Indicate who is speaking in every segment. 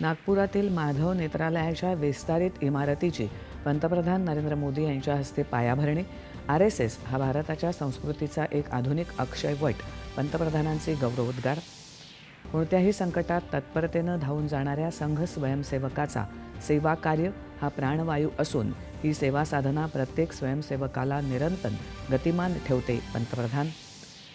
Speaker 1: नागपुरातील माधव नेत्रालयाच्या विस्तारित इमारतीची पंतप्रधान नरेंद्र मोदी यांच्या हस्ते पायाभरणी. RSS हा भारताच्या संस्कृतीचा एक आधुनिक अक्षयवट. पंतप्रधानांचे गौरवोद्गार. कोणत्याही संकटात तत्परतेनं धावून जाणाऱ्या संघ स्वयंसेवकाचा सेवा कार्य हा प्राणवायू असून ही सेवा साधना प्रत्येक स्वयंसेवकाला निरंतर गतिमान ठेवते. पंतप्रधान.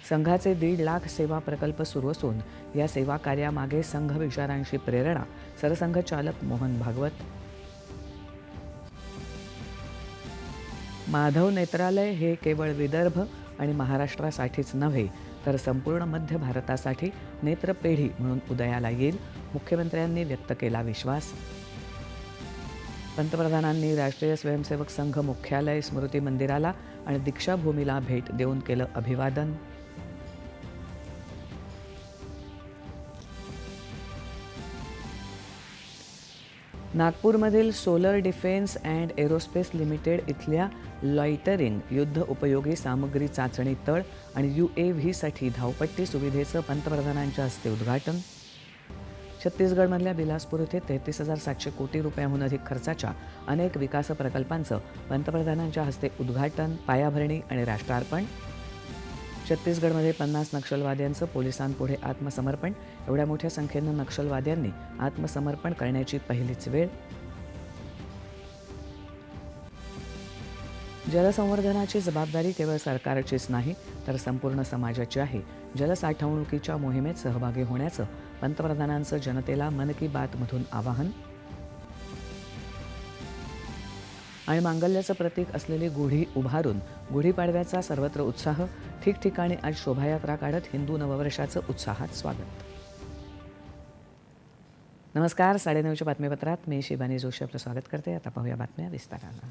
Speaker 1: संघाचे 1.5 लाख सेवा प्रकल्प सुरू असून या सेवा कार्यामागे संघ विचारांची प्रेरणा. सरसंघचालक मोहन भागवत. माधव नेत्रालय हे केवळ विदर्भ आणि महाराष्ट्रासाठीच नव्हे तर संपूर्ण मध्य भारतासाठी नेत्रपेढी म्हणून उदयाला येईल. मुख्यमंत्र्यांनी व्यक्त केला विश्वास. पंतप्रधानांनी राष्ट्रीय स्वयंसेवक संघ मुख्यालय, स्मृती मंदिराला आणि दीक्षाभूमीला भेट देऊन केलं अभिवादन. नागपूरमधील solar defence and aerospace limited इथल्या लॉयटरिंग युद्ध उपयोगी सामग्री चाचणी तळ आणि UAVसाठी धावपट्टी सुविधेचं पंतप्रधानांच्या हस्ते उद्घाटन. छत्तीसगडमधल्या बिलासपूर येथे 33,700 कोटी रुपयांहून अधिक खर्चाच्या अनेक विकास प्रकल्पांचं पंतप्रधानांच्या हस्ते उद्घाटन, पायाभरणी आणि राष्ट्रार्पण. छत्तीसगडमध्ये 50 नक्षलवाद्यांचं पोलिसांपुढे आत्मसमर्पण. एवढ्या मोठ्या संख्येनं नक्षलवाद्यांनी आत्मसमर्पण करण्याची पहिलीच वेळ. जलसंवर्धनाची जबाबदारी केवळ सरकारचीच नाही तर संपूर्ण समाजाची आहे. जलसाठवणुकीच्या मोहिमेत सहभागी होण्याचं पंतप्रधानांचं जनतेला मन की बातमधून आवाहन. आणि मांगल्याचं प्रतीक असलेली गुढी उभारून गुढीपाडव्याचा सर्वत्र उत्साह. ठिकठिकाणी आज शोभायात्रा काढत हिंदू नववर्षाचं उत्साहात स्वागत. नमस्कार. 9:30च्या बातमीपत्रात मी शिवानी जोशी आपलं स्वागत करते. आता पाहूया बातम्या विस्तारानं.